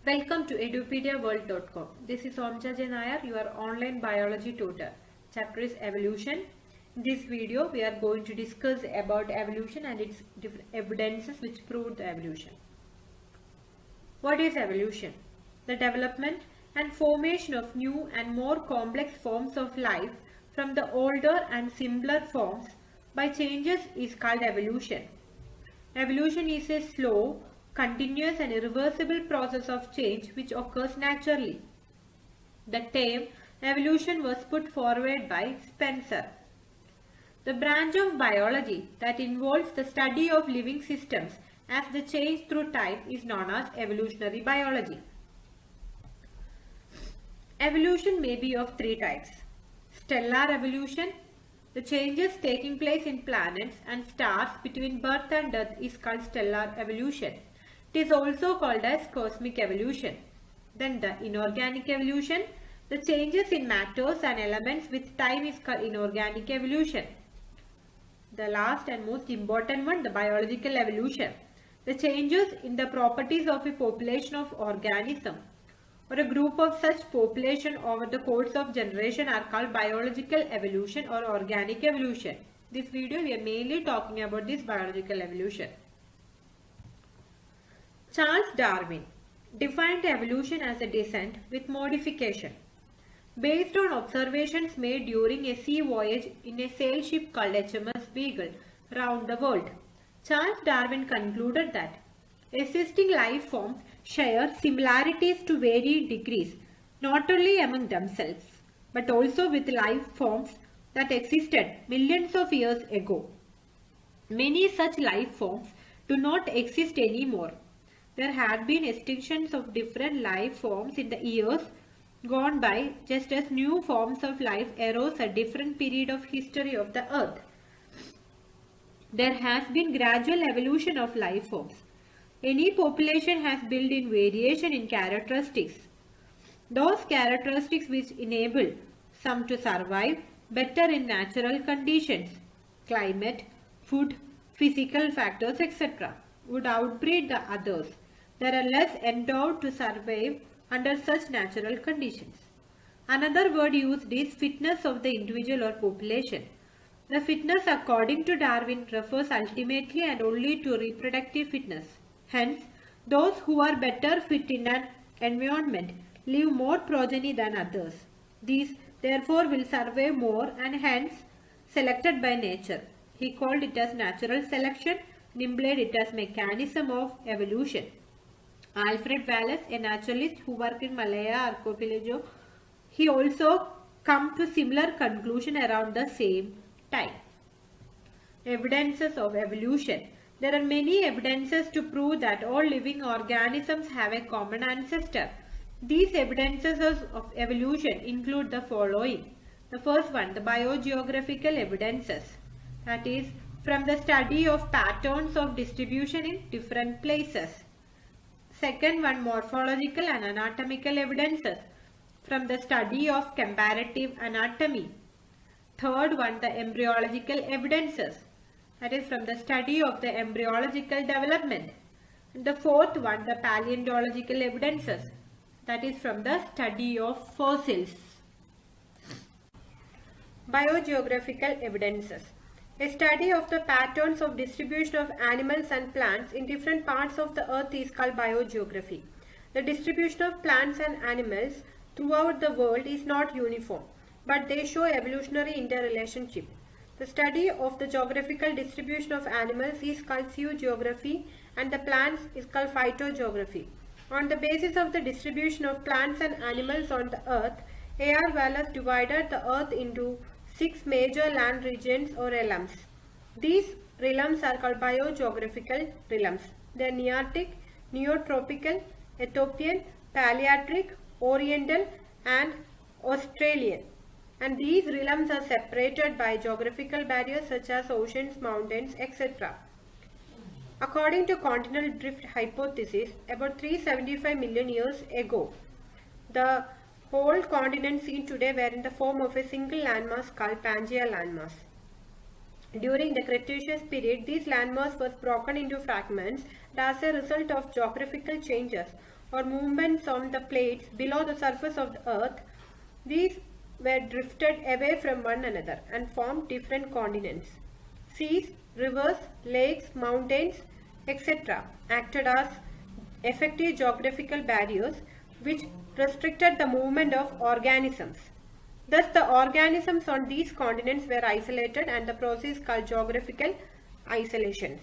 Welcome to edupediaworld.com. This is Omcha Nair, your online biology tutor. Chapter is evolution. In this video, we are going to discuss about evolution and its different evidences which prove the evolution. What is evolution? The development and formation of new and more complex forms of life from the older and simpler forms by changes is called evolution. Evolution is a slow, continuous and irreversible process of change which occurs naturally. The term evolution was put forward by Spencer. The branch of biology that involves the study of living systems as they change through time is known as evolutionary biology. Evolution may be of three types. Stellar evolution. The changes taking place in planets and stars between birth and death is called stellar evolution. It is also called as cosmic evolution. Then the inorganic evolution. The changes in matters and elements with time is called inorganic evolution. The last and most important one, the biological evolution. The changes in the properties of a population of organism or a group of such population over the course of generation are called biological evolution or organic evolution. This video we are mainly talking about this biological evolution. Charles Darwin defined evolution as a descent with modification based on observations made during a sea voyage in a sail ship called HMS Beagle round the world. Charles Darwin concluded that existing life forms share similarities to varied degrees not only among themselves but also with life forms that existed millions of years ago. Many such life forms do not exist anymore. There had been extinctions of different life forms in the years gone by, just as new forms of life arose at different periods of history of the earth. There has been gradual evolution of life forms. Any population has built-in variation in characteristics. Those characteristics which enable some to survive better in natural conditions, climate, food, physical factors, etc., would outbreed the others. They are less endowed to survive under such natural conditions. Another word used is fitness of the individual or population. The fitness according to Darwin refers ultimately and only to reproductive fitness. Hence, those who are better fit in an environment leave more progeny than others. These therefore will survive more and hence selected by nature. He called it as natural selection and implied it as mechanism of evolution. Alfred Wallace, a naturalist who worked in Malaya archipelago, he also come to similar conclusion around the same time. Evidences of evolution. There are many evidences to prove that all living organisms have a common ancestor. These evidences of evolution include the following. The first one, the biogeographical evidences. That is, from the study of patterns of distribution in different places. Second one, morphological and anatomical evidences from the study of comparative anatomy. Third one, the embryological evidences, that is from the study of the embryological development. And the fourth one, the paleontological evidences, that is from the study of fossils. Biogeographical evidences. A study of the patterns of distribution of animals and plants in different parts of the earth is called biogeography. The distribution of plants and animals throughout the world is not uniform, but they show evolutionary interrelationship. The study of the geographical distribution of animals is called zoogeography and the plants is called phytogeography. On the basis of the distribution of plants and animals on the earth, A.R. Wallace divided the earth into 6 major land regions or realms. These realms are called biogeographical realms. They are Nearctic, Neotropical, Ethiopian, Palearctic, Oriental and Australian. And these realms are separated by geographical barriers such as oceans, mountains, etc. According to continental drift hypothesis, about 375 million years ago, the whole continent seen today were in the form of a single landmass called Pangea landmass. During the Cretaceous period, this landmass was broken into fragments and as a result of geographical changes, or movements on the plates below the surface of the earth, these were drifted away from one another and formed different continents. Seas, rivers, lakes, mountains, etc. acted as effective geographical barriers which restricted the movement of organisms. Thus, the organisms on these continents were isolated and the process called geographical isolation.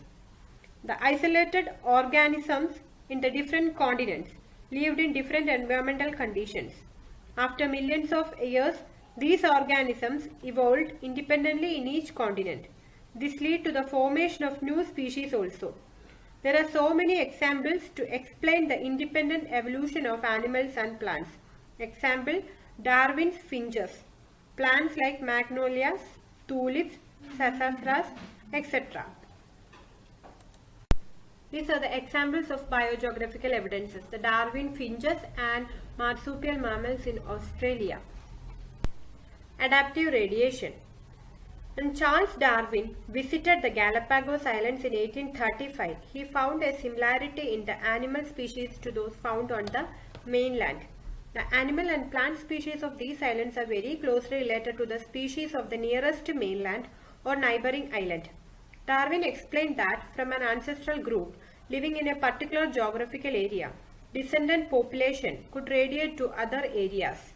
The isolated organisms in the different continents lived in different environmental conditions. After millions of years, these organisms evolved independently in each continent. This led to the formation of new species also. There are so many examples to explain the independent evolution of animals and plants. Example, Darwin's finches. Plants like magnolias, tulips, sassafras, etc. These are the examples of biogeographical evidences. The Darwin finches and marsupial mammals in Australia. Adaptive radiation. When Charles Darwin visited the Galapagos Islands in 1835, he found a similarity in the animal species to those found on the mainland. The animal and plant species of these islands are very closely related to the species of the nearest mainland or neighboring island. Darwin explained that from an ancestral group living in a particular geographical area, descendant population could radiate to other areas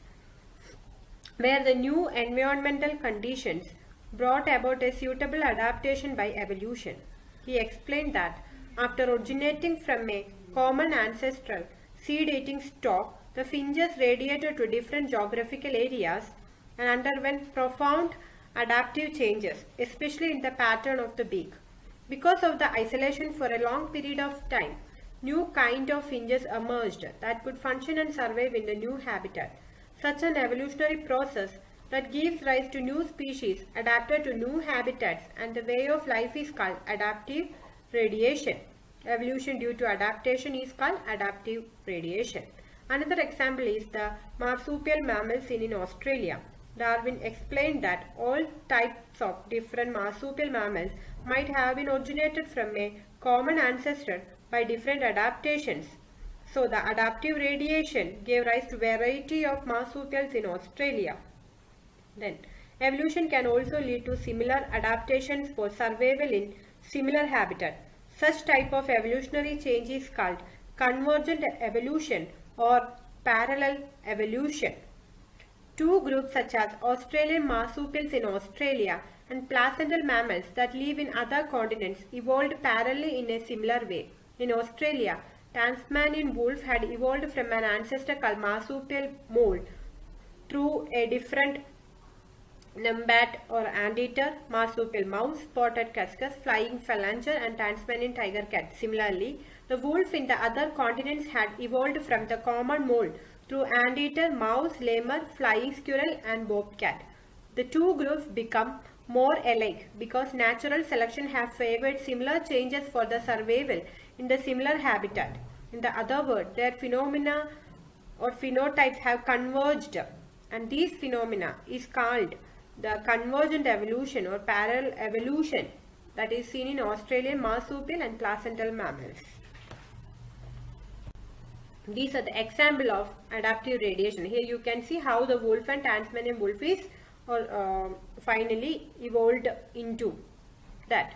where the new environmental conditions brought about a suitable adaptation by evolution. He explained that after originating from a common ancestral seed-eating stock, the finches radiated to different geographical areas and underwent profound adaptive changes, especially in the pattern of the beak. Because of the isolation for a long period of time, new kind of finches emerged that could function and survive in the new habitat. Such an evolutionary process that gives rise to new species adapted to new habitats and the way of life is called adaptive radiation. Evolution due to adaptation is called adaptive radiation. Another example is the marsupial mammals seen in Australia. Darwin explained that all types of different marsupial mammals might have been originated from a common ancestor by different adaptations. So the adaptive radiation gave rise to variety of marsupials in Australia. Then, evolution can also lead to similar adaptations for survival in similar habitat. Such type of evolutionary change is called convergent evolution or parallel evolution. Two groups such as Australian marsupials in Australia and placental mammals that live in other continents evolved parallelly in a similar way. In Australia, Tasmanian wolf had evolved from an ancestor called marsupial mole through a different numbat or anteater, marsupial mouse, spotted cuscus, flying phalanger and Tasmanian tiger cat. Similarly, the wolf in the other continents had evolved from the common mole through anteater, mouse, lemur, flying squirrel and bobcat. The two groups become more alike because natural selection has favored similar changes for the survival in the similar habitat. In the other words, their phenomena or phenotypes have converged, and these phenomena is called the convergent evolution or parallel evolution that is seen in Australian marsupial and placental mammals. These are the example of adaptive radiation. Here you can see how the wolf and Tasmanian wolf is finally evolved into that.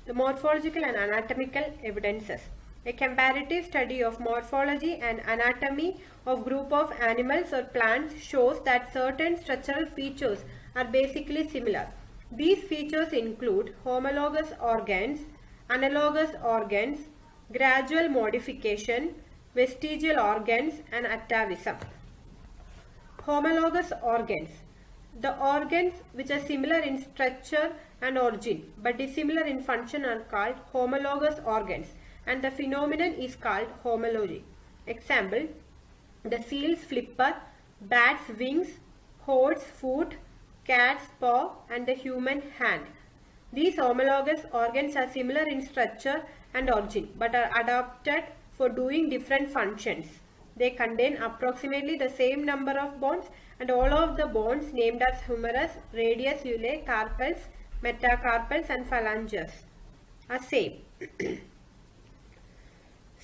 The morphological and anatomical evidences. A comparative study of morphology and anatomy of group of animals or plants shows that certain structural features are basically similar. These features include homologous organs, analogous organs, gradual modification, vestigial organs and atavism. Homologous organs. The organs which are similar in structure and origin but dissimilar in function are called homologous organs, and the phenomenon is called homology. Example, the seal's flipper, bat's wings, horse's foot, cat's paw and the human hand. These homologous organs are similar in structure and origin but are adapted for doing different functions. They contain approximately the same number of bones and all of the bones named as humerus, radius, ulae, carpals, metacarpals and phalanges are same.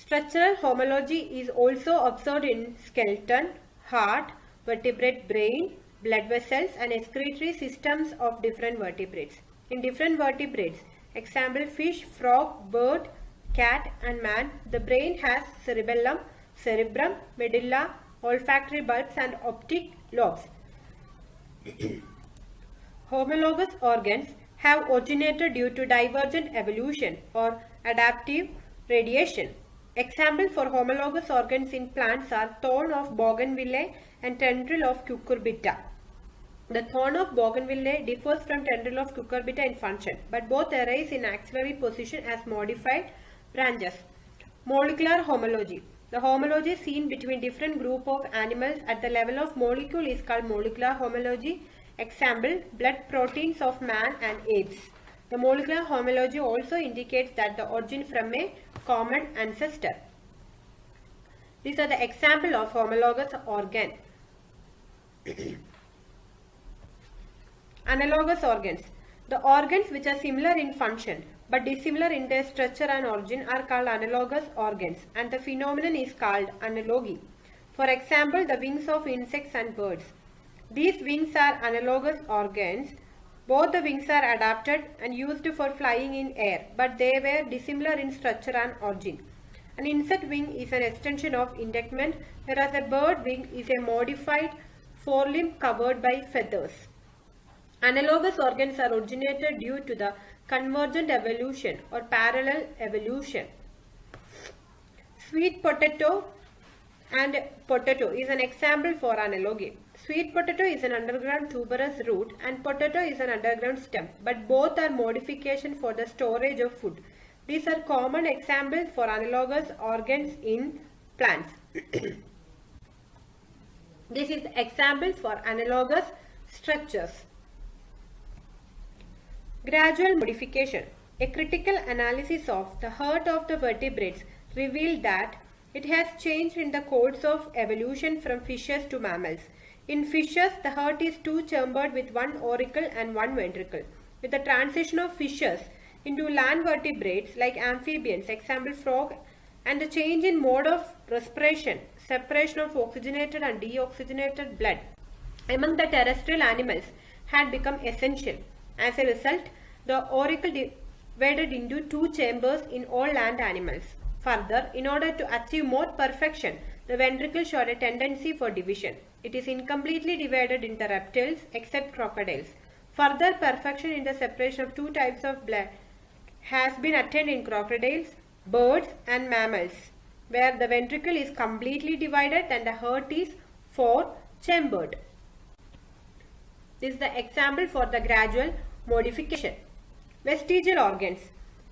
Structural homology is also observed in skeleton, heart, vertebrate brain, blood vessels and excretory systems of different vertebrates. In different vertebrates, example fish, frog, bird, cat and man, the brain has cerebellum, cerebrum, medulla, olfactory bulbs and optic lobes. Homologous organs have originated due to divergent evolution or adaptive radiation. Examples for homologous organs in plants are thorn of bougainvillea and tendril of cucurbita. The thorn of bougainvillea differs from tendril of cucurbita in function, but both arise in axillary position as modified branches. Molecular homology. The homology seen between different group of animals at the level of molecule is called molecular homology. Example, blood proteins of man and apes. The molecular homology also indicates that the origin from a common ancestor. These are the example of homologous organ. Analogous organs. The organs which are similar in function but dissimilar in their structure and origin are called analogous organs, and the phenomenon is called analogy. For example, the wings of insects and birds. These wings are analogous organs. Both the wings are adapted and used for flying in air, but they were dissimilar in structure and origin. An insect wing is an extension of integument, whereas a bird wing is a modified forelimb covered by feathers. Analogous organs are originated due to the convergent evolution or parallel evolution. Sweet potato and potato is an example for analogy. Sweet potato is an underground tuberous root and potato is an underground stem, but both are modification for the storage of food. These are common examples for analogous organs in plants. This is example for analogous structures. Gradual modification. A critical analysis of the heart of the vertebrates revealed that it has changed in the course of evolution from fishes to mammals. In fishes, the heart is two-chambered with one auricle and one ventricle. With the transition of fishes into land vertebrates like amphibians, example frog, and the change in mode of respiration, separation of oxygenated and deoxygenated blood among the terrestrial animals had become essential. As a result, the auricle divided into two chambers in all land animals. Further, in order to achieve more perfection, the ventricle showed a tendency for division. It is incompletely divided into reptiles except crocodiles. Further perfection in the separation of two types of blood has been attained in crocodiles, birds and mammals, where the ventricle is completely divided and the heart is four-chambered. This is the example for the gradual modification. Vestigial organs.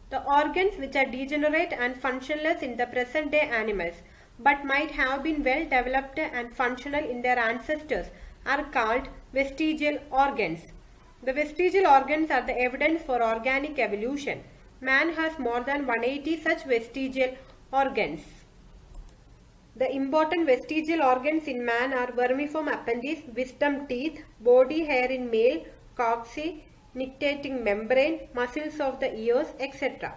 The organs which are degenerate and functionless in the present day animals but might have been well developed and functional in their ancestors are called vestigial organs. The vestigial organs are the evidence for organic evolution. Man has more than 180 such vestigial organs. The important vestigial organs in man are vermiform appendix, wisdom teeth, body hair in male, coccyx, nictitating membrane, muscles of the ears, etc.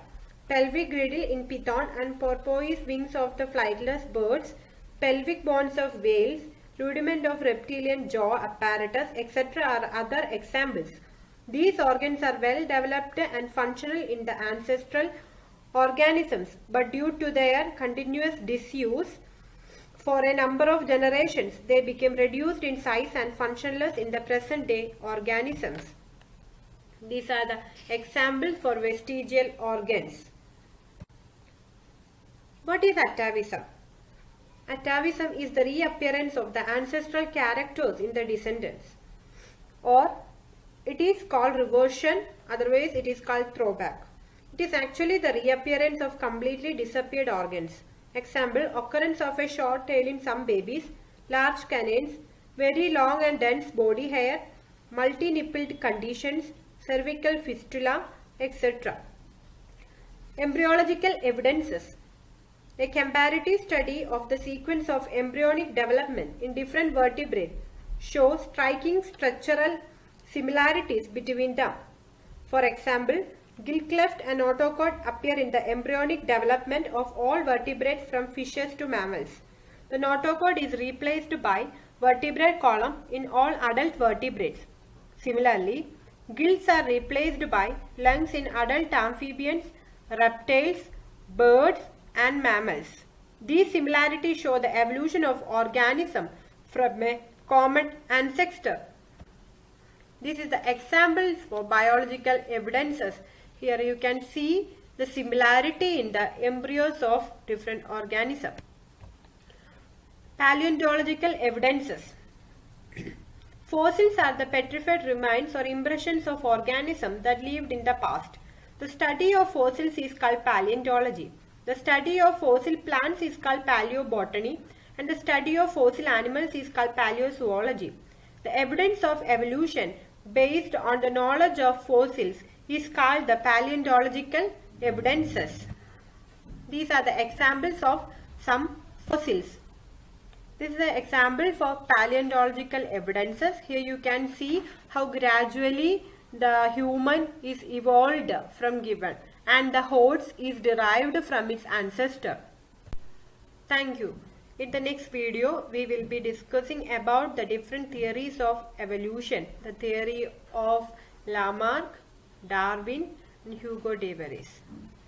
Pelvic girdle in python and porpoise wings of the flightless birds, pelvic bones of whales, rudiment of reptilian jaw apparatus, etc. are other examples. These organs are well developed and functional in the ancestral organisms, but due to their continuous disuse for a number of generations, they became reduced in size and functionless in the present day organisms. These are the examples for vestigial organs. What is atavism? Atavism is the reappearance of the ancestral characters in the descendants, or it is called reversion, otherwise it is called throwback. It is actually the reappearance of completely disappeared organs. Example, occurrence of a short tail in some babies, large canines, very long and dense body hair, multi-nippled conditions, cervical fistula, etc. Embryological evidences. A comparative study of the sequence of embryonic development in different vertebrates shows striking structural similarities between them. For example, Gill cleft and notochord appear in the embryonic development of all vertebrates from fishes to mammals. The notochord is replaced by vertebrate column in all adult vertebrates. Similarly, gills are replaced by lungs in adult amphibians, reptiles, birds and mammals. These similarities show the evolution of organism from a common ancestor. This is the examples for biological evidences. Here you can see the similarity in the embryos of different organisms. Paleontological evidences. Fossils are the petrified remains or impressions of organisms that lived in the past. The study of fossils is called paleontology. The study of fossil plants is called paleobotany, and the study of fossil animals is called paleozoology. The evidence of evolution based on the knowledge of fossils is called the paleontological evidences. These are the examples of some fossils. This is an example for paleontological evidences. Here you can see how gradually the human is evolved from given and the horse is derived from its ancestor. Thank you. In the next video, we will be discussing about the different theories of evolution. The theory of Lamarck, Darwin and Hugo de Vries.